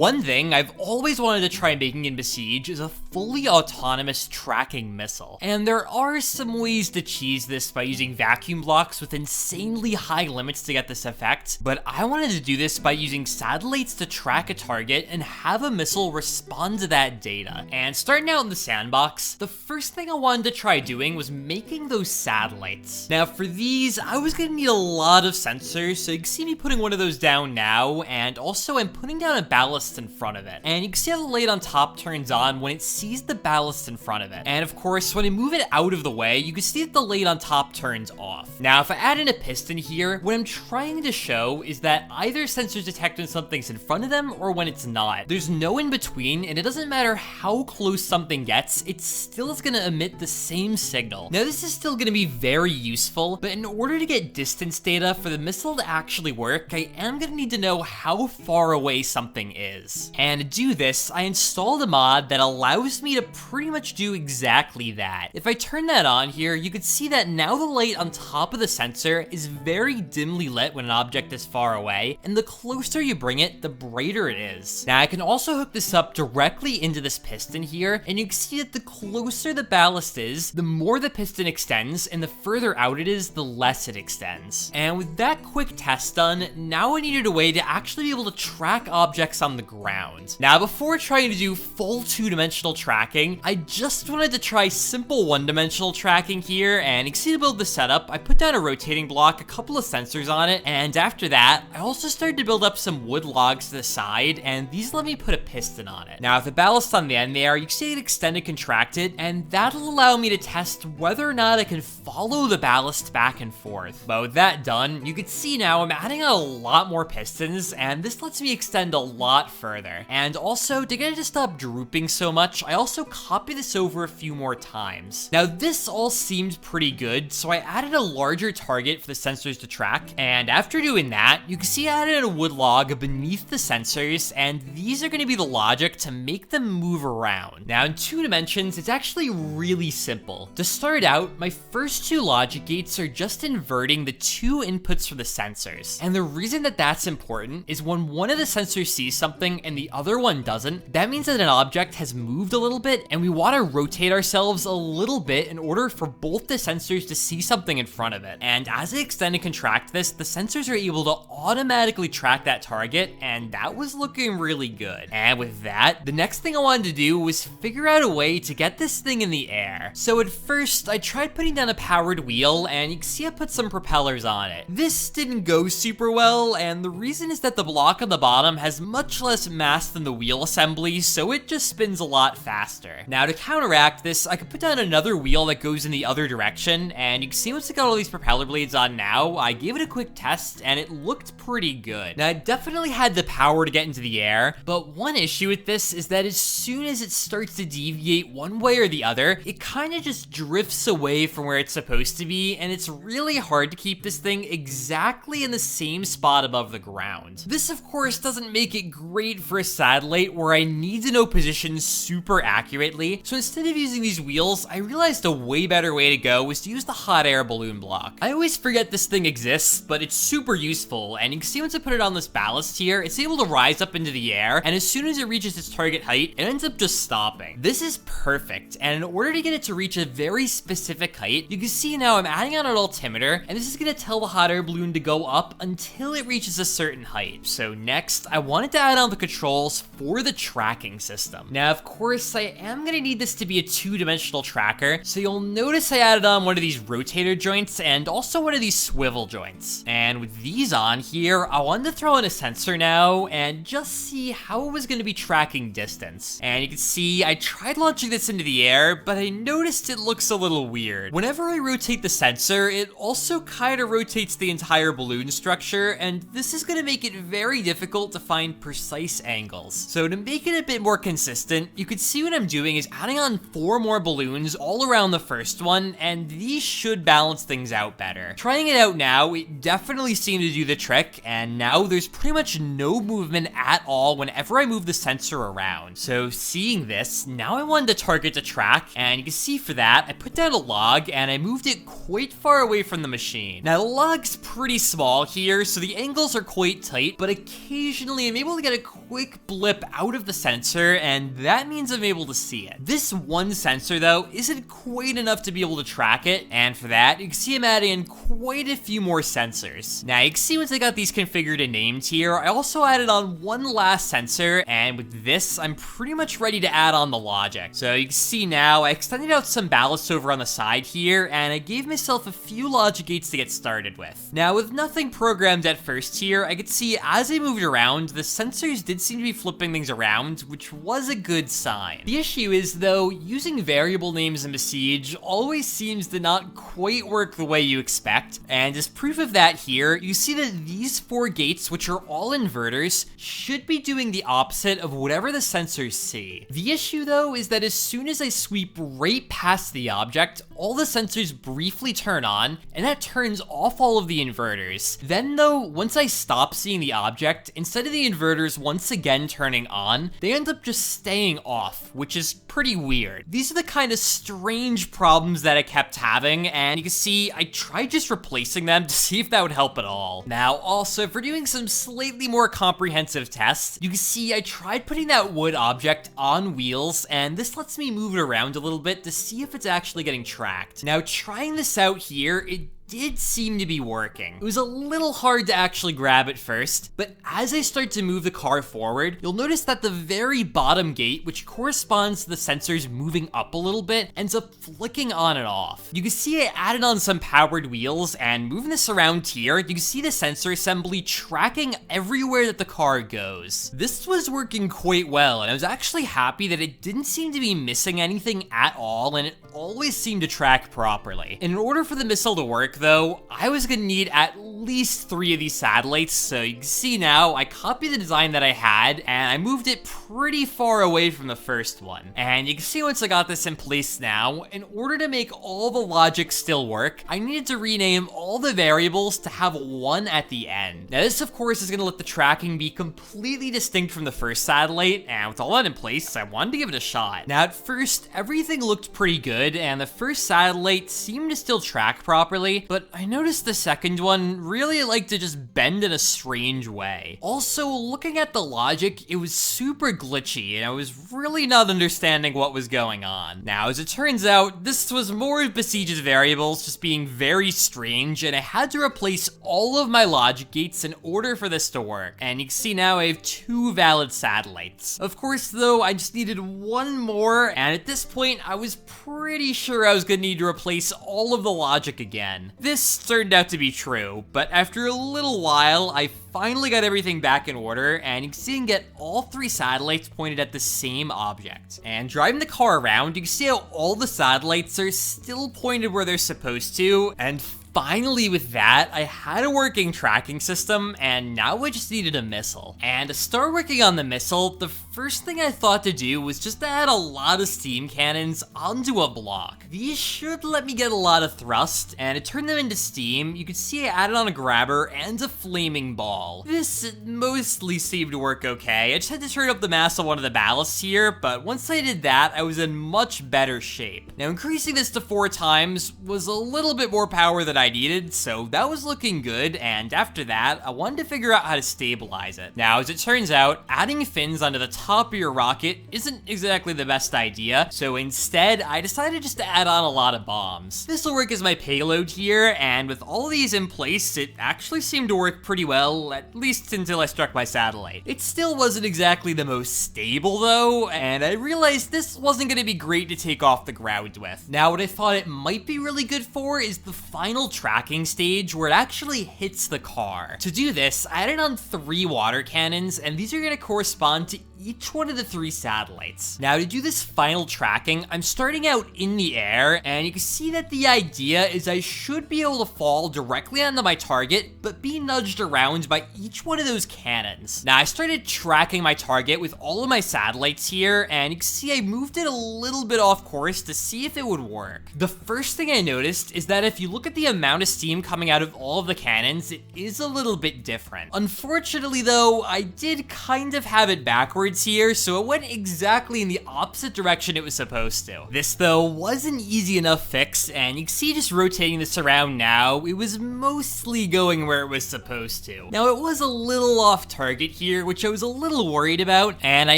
One thing I've always wanted to try making in Besiege is a fully autonomous tracking missile. And there are some ways to cheese this by using vacuum blocks with insanely high limits to get this effect, but I wanted to do this by using satellites to track a target and have a missile respond to that data. And starting out in the sandbox, the first thing I wanted to try doing was making those satellites. Now for these, I was gonna need a lot of sensors, so you can see me putting one of those down now, and also I'm putting down a ballast in front of it. And you can see how the light on top turns on when it sees the ballast in front of it. And of course, when I move it out of the way, you can see that the light on top turns off. Now, if I add in a piston here, what I'm trying to show is that either sensors detect when something's in front of them or when it's not. There's no in between, and it doesn't matter how close something gets, it still is gonna emit the same signal. Now, this is still gonna be very useful, but in order to get distance data for the missile to actually work, I am gonna need to know how far away something is. And to do this, I installed a mod that allows me to pretty much do exactly that. If I turn that on here, you can see that now the light on top of the sensor is very dimly lit when an object is far away, and the closer you bring it, the brighter it is. Now I can also hook this up directly into this piston here, and you can see that the closer the ballast is, the more the piston extends, and the further out it is, the less it extends. And with that quick test done, now I needed a way to actually be able to track objects on the ground. Now before trying to do full two-dimensional tracking, I just wanted to try simple one-dimensional tracking here, and you can see to build the setup, I put down a rotating block, a couple of sensors on it, and after that, I also started to build up some wood logs to the side, and these let me put a piston on it. Now, with the ballast on the end there, you can see it extended, contracted, and that'll allow me to test whether or not I can follow the ballast back and forth. But with that done, you can see now I'm adding a lot more pistons, and this lets me extend a lot further. And also, to get it to stop drooping so much, I also copied this over a few more times. Now, this all seemed pretty good, so I added a larger target for the sensors to track, and after doing that, you can see I added a wood log beneath the sensors, and these are going to be the logic to make them move around. Now, in two dimensions, it's actually really simple. To start out, my first two logic gates are just inverting the two inputs for the sensors, and the reason that that's important is when one of the sensors sees something and the other one doesn't, that means that an object has moved a little bit, and we want to rotate ourselves a little bit in order for both the sensors to see something in front of it. And as I extend and contract this, the sensors are able to automatically track that target, and that was looking really good. And with that, the next thing I wanted to do was figure out a way to get this thing in the air. So at first, I tried putting down a powered wheel, and you can see I put some propellers on it. This didn't go super well, and the reason is that the block on the bottom has much less mass than the wheel assembly, so it just spins a lot faster. Now to counteract this, I could put down another wheel that goes in the other direction, and you can see once I got all these propeller blades on now, I gave it a quick test, and it looked pretty good. Now I definitely had the power to get into the air, but one issue with this is that as soon as it starts to deviate one way or the other, it kind of just drifts away from where it's supposed to be, and it's really hard to keep this thing exactly in the same spot above the ground. This of course doesn't make it great for a satellite where I need to know positions super accurately, so instead of using these wheels, I realized a way better way to go was to use the hot air balloon block. I always forget this thing exists, but it's super useful, and you can see once I put it on this ballast here, it's able to rise up into the air, and as soon as it reaches its target height, it ends up just stopping. This is perfect, and in order to get it to reach a very specific height, you can see now I'm adding on an altimeter, and this is going to tell the hot air balloon to go up until it reaches a certain height. So next, I wanted to add on the controls for the tracking system. Now, of course, I am going to need this to be a two-dimensional tracker, so you'll notice I added on one of these rotator joints and also one of these swivel joints. And with these on here, I wanted to throw in a sensor now and just see how it was going to be tracking distance. And you can see I tried launching this into the air, but I noticed it looks a little weird. Whenever I rotate the sensor, it also kind of rotates the entire balloon structure, and this is going to make it very difficult to find precise angles. So to make it a bit more consistent, you can see what I'm doing is adding on 4 more balloons all around the first one, and these should balance things out better. Trying it out now, it definitely seemed to do the trick, and now there's pretty much no movement at all whenever I move the sensor around. So seeing this, now I wanted the target to track, and you can see for that, I put down a log, and I moved it quite far away from the machine. Now the log's pretty small here, so the angles are quite tight, but occasionally I'm able to get a quick blip out of the sensor, and that means I'm able to see it. This one sensor, though, isn't quite enough to be able to track it, and for that, you can see I'm adding in quite a few more sensors. Now, you can see once I got these configured and named here, I also added on one last sensor, and with this, I'm pretty much ready to add on the logic. So you can see now, I extended out some ballast over on the side here, and I gave myself a few logic gates to get started with. Now, with nothing programmed at first here, I could see as I moved around, the sensors did seem to be flipping things around, which was a good sign. The issue is, though, using variable names in Besiege always seems to not quite work the way you expect, and as proof of that here, you see that these 4 gates, which are all inverters, should be doing the opposite of whatever the sensors see. The issue, though, is that as soon as I sweep right past the object, all the sensors briefly turn on, and that turns off all of the inverters. Then, though, once I stop seeing the object, instead of the inverters once again turning on, they end up just staying off, which is pretty weird. These are the kind of strange problems that I kept having, and you can see I tried just replacing them to see if that would help at all. Now, also, for doing some slightly more comprehensive tests, you can see I tried putting that wood object on wheels, and this lets me move it around a little bit to see if it's actually getting tracked. Now, trying this out here, it did seem to be working. It was a little hard to actually grab at first, but as I start to move the car forward, you'll notice that the very bottom gate, which corresponds to the sensors moving up a little bit, ends up flicking on and off. You can see I added on some powered wheels, and moving this around here, you can see the sensor assembly tracking everywhere that the car goes. This was working quite well, and I was actually happy that it didn't seem to be missing anything at all, and it always seemed to track properly. In order for the missile to work, though, I was gonna need at least 3 of these satellites, so you can see now, I copied the design that I had, and I moved it pretty far away from the first one. And you can see once I got this in place now, in order to make all the logic still work, I needed to rename all the variables to have 1 at the end. Now this, of course, is gonna let the tracking be completely distinct from the first satellite, and with all that in place, I wanted to give it a shot. Now at first, everything looked pretty good, and the first satellite seemed to still track properly, but I noticed the second one really liked to just bend in a strange way. Also, looking at the logic, it was super glitchy, and I was really not understanding what was going on. Now, as it turns out, this was more of Besiege's variables just being very strange, and I had to replace all of my logic gates in order for this to work. And you can see now I have 2 valid satellites. Of course, though, I just needed 1 more, and at this point, I was pretty sure I was gonna need to replace all of the logic again. This turned out to be true, but after a little while, I finally got everything back in order, and you can see I can get all 3 satellites pointed at the same object. And driving the car around, you can see how all the satellites are still pointed where they're supposed to, and finally, with that, I had a working tracking system, and now I just needed a missile. And to start working on the missile, the first thing I thought to do was just to add a lot of steam cannons onto a block. These should let me get a lot of thrust, and to turn them into steam, you can see I added on a grabber and a flaming ball. This mostly seemed to work okay. I just had to turn up the mass on one of the ballasts here, but once I did that, I was in much better shape. Now, increasing this to 4 times was a little bit more power than I needed, so that was looking good, and after that, I wanted to figure out how to stabilize it. Now, as it turns out, adding fins onto the top of your rocket isn't exactly the best idea, so instead, I decided just to add on a lot of bombs. This will work as my payload here, and with all of these in place, it actually seemed to work pretty well, at least until I struck my satellite. It still wasn't exactly the most stable, though, and I realized this wasn't going to be great to take off the ground with. Now, what I thought it might be really good for is the final tracking stage where it actually hits the car. To do this, I added on 3 water cannons, and these are going to correspond to each one of the 3 satellites. Now, to do this final tracking, I'm starting out in the air, and you can see that the idea is I should be able to fall directly onto my target, but be nudged around by each one of those cannons. Now, I started tracking my target with all of my satellites here, and you can see I moved it a little bit off course to see if it would work. The first thing I noticed is that if you look at the amount of steam coming out of all of the cannons, it is a little bit different. Unfortunately, though, I did kind of have it backwards backwards here, so it went exactly in the opposite direction it was supposed to. This, though, was an easy enough fix, and you can see just rotating this around now, it was mostly going where it was supposed to. Now, it was a little off target here, which I was a little worried about, and I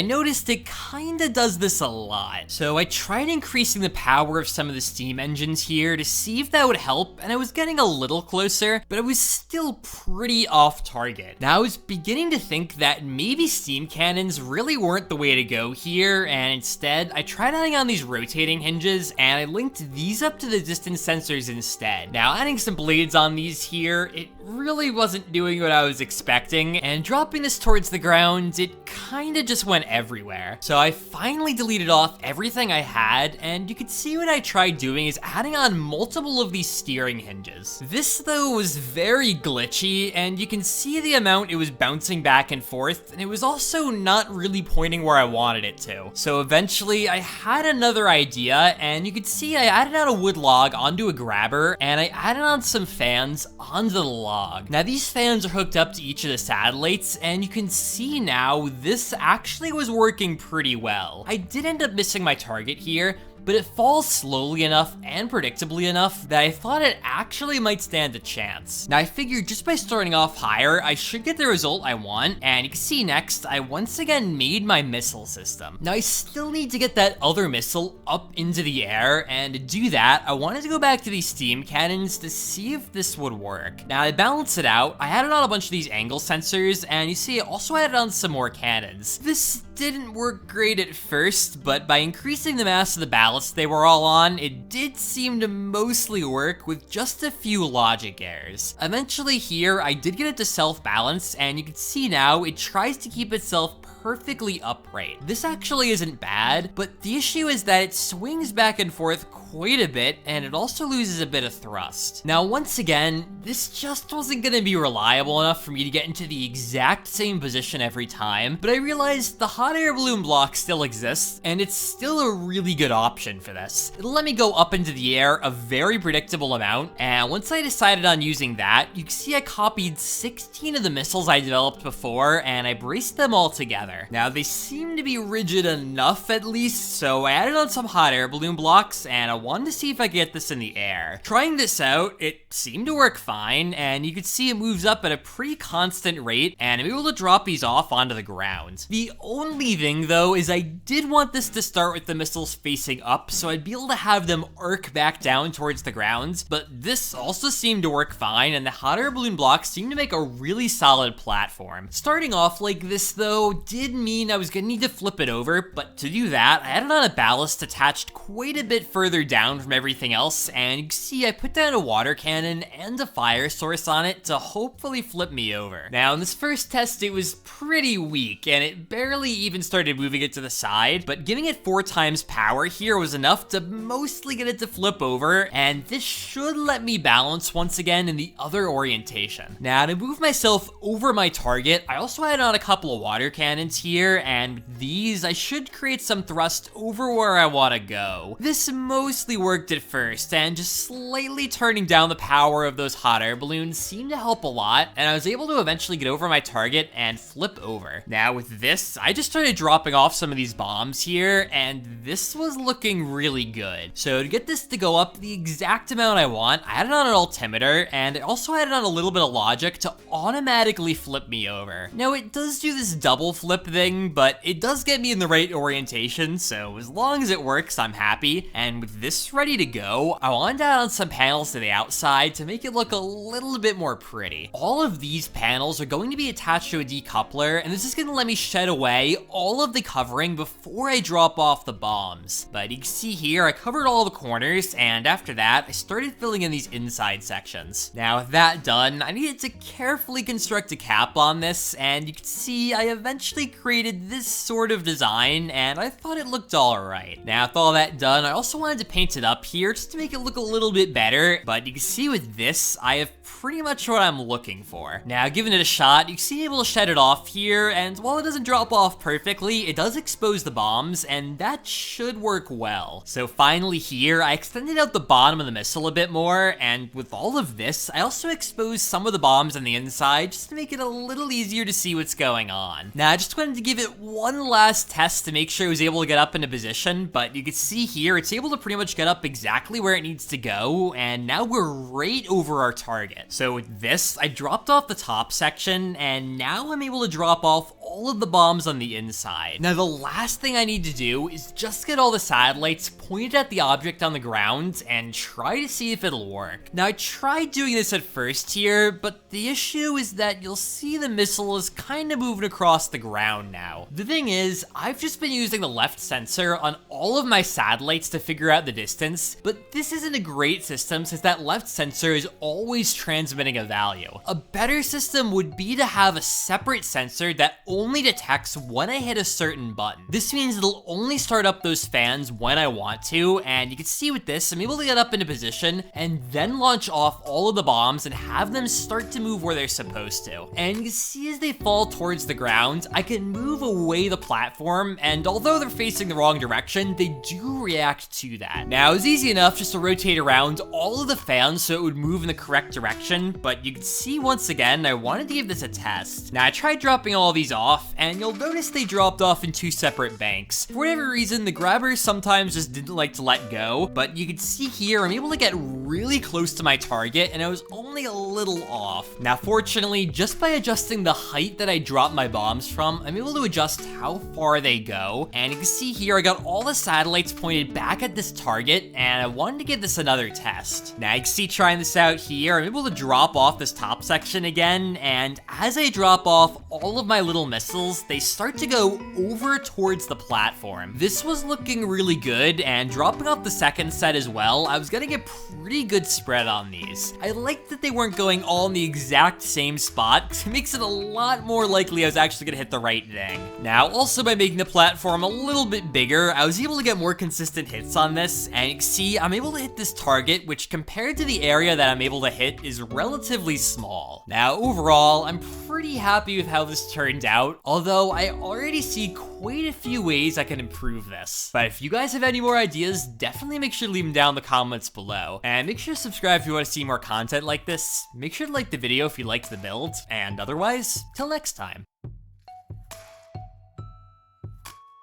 noticed it kinda does this a lot. So I tried increasing the power of some of the steam engines here to see if that would help, and I was getting a little closer, but it was still pretty off target. Now, I was beginning to think that maybe steam cannons really weren't the way to go here, and instead, I tried adding on these rotating hinges, and I linked these up to the distance sensors instead. Now, adding some blades on these here, it really wasn't doing what I was expecting, and dropping this towards the ground, it kinda just went everywhere. So I finally deleted off everything I had, and you could see what I tried doing is adding on multiple of these steering hinges. This, though, was very glitchy, and you can see the amount it was bouncing back and forth, and it was also not really pointing where I wanted it to. So eventually, I had another idea, and you could see I added on a wood log onto a grabber, and I added on some fans onto the log. Now, these fans are hooked up to each of the satellites, and you can see now this actually was working pretty well. I did end up missing my target here, but it falls slowly enough and predictably enough that I thought it actually might stand a chance. Now, I figured just by starting off higher, I should get the result I want, and you can see next, I once again made my missile system. Now, I still need to get that other missile up into the air, and to do that, I wanted to go back to these steam cannons to see if this would work. Now, to balance it out, I added on a bunch of these angle sensors, and you see I also added on some more cannons. This didn't work great at first, but by increasing the mass of the ballast they were all on, it did seem to mostly work with just a few logic errors. Eventually here, I did get it to self-balance, and you can see now it tries to keep itself perfectly upright. This actually isn't bad, but the issue is that it swings back and forth quite a bit, and it also loses a bit of thrust. Now, once again, this just wasn't gonna be reliable enough for me to get into the exact same position every time, but I realized the hot air balloon block still exists, and it's still a really good option for this. It'll let me go up into the air a very predictable amount, and once I decided on using that, you can see I copied 16 of the missiles I developed before, and I braced them all together. Now, they seem to be rigid enough at least, so I added on some hot air balloon blocks, and I wanted to see if I could get this in the air. Trying this out, it seemed to work fine, and you could see it moves up at a pretty constant rate, and I'm able to drop these off onto the ground. The only thing, though, is I did want this to start with the missiles facing up, so I'd be able to have them arc back down towards the ground, but this also seemed to work fine, and the hot air balloon blocks seemed to make a really solid platform. Starting off like this, though, did mean I was gonna need to flip it over, but to do that, I added on a ballast attached quite a bit further down from everything else, and you can see I put down a water cannon and a fire source on it to hopefully flip me over. Now, in this first test, it was pretty weak, and it barely even started moving it to the side, but giving it 4 times power here was enough to mostly get it to flip over, and this should let me balance once again in the other orientation. Now, to move myself over my target, I also added on a couple of water cannons here, and with these, I should create some thrust over where I want to go. This mostly worked at first, and just slightly turning down the power of those hot air balloons seemed to help a lot, and I was able to eventually get over my target and flip over. Now, with this, I just started dropping off some of these bombs here, and this was looking really good. So to get this to go up the exact amount I want, I added on an altimeter, and I also added on a little bit of logic to automatically flip me over. Now, it does do this double flip thing, but it does get me in the right orientation, so as long as it works, I'm happy. And with this ready to go, I wanted to add on some panels to the outside to make it look a little bit more pretty. All of these panels are going to be attached to a decoupler, and this is going to let me shed away all of the covering before I drop off the bombs. But you can see here, I covered all the corners, and after that, I started filling in these inside sections. Now, with that done, I needed to carefully construct a cap on this, and you can see I eventually created this sort of design, and I thought it looked alright. Now, with all that done, I also wanted to paint it up here just to make it look a little bit better, but you can see with this, I have pretty much what I'm looking for. Now, giving it a shot, you see able to shed it off here, and while it doesn't drop off perfectly, it does expose the bombs, and that should work well. So finally here, I extended out the bottom of the missile a bit more, and with all of this, I also exposed some of the bombs on the inside just to make it a little easier to see what's going on. Now, I just wanted to give it one last test to make sure it was able to get up into position, but you can see here, it's able to pretty much get up exactly where it needs to go, and now we're right over our target. So with this, I dropped off the top section, and now I'm able to drop off all of the bombs on the inside. Now, the last thing I need to do is just get all the satellites pointed at the object on the ground and try to see if it'll work. Now, I tried doing this at first here, but the issue is that you'll see the missile is kind of moving across the ground now. The thing is, I've just been using the left sensor on all of my satellites to figure out the distance, but this isn't a great system since that left sensor is always transmitting a value. A better system would be to have a separate sensor that only detects when I hit a certain button. This means it'll only start up those fans when I want to, and you can see with this, I'm able to get up into position and then launch off all of the bombs and have them start to move where they're supposed to. And you can see as they fall towards the ground, I can move away the platform, and although they're facing the wrong direction, they do react to that. Now, it's easy enough just to rotate around all of the fans so it would move in the correct direction, but you can see once again, I wanted to give this a test. Now, I tried dropping all of these off, and you'll notice they dropped off in two separate banks. For whatever reason, the grabber sometimes just didn't like to let go, but you can see here, I'm able to get really close to my target, and I was only a little off. Now, fortunately, just by adjusting the height that I dropped my bombs from, I'm able to adjust how far they go, and you can see here, I got all the satellites pointed back at this target, and I wanted to give this another test. Now, you can see trying this out here, I'm able to drop off this top section again, and as I drop off all of my little missiles, they start to go over towards the platform. This was looking really good, and dropping off the second set as well, I was getting a pretty good spread on these. I liked that they weren't going all in the exact same spot, because it makes it a lot more likely I was actually gonna hit the right thing. Now, also by making the platform a little bit bigger, I was able to get more consistent hits on this, and you can see I'm able to hit this target, which compared to the area that I'm able to hit is relatively small. Now, overall, I'm pretty happy with how this turned out, although I already see quite a few ways I can improve this. But if you guys have any more ideas, definitely make sure to leave them down in the comments below. And make sure to subscribe if you want to see more content like this. Make sure to like the video if you liked the build, and otherwise, till next time.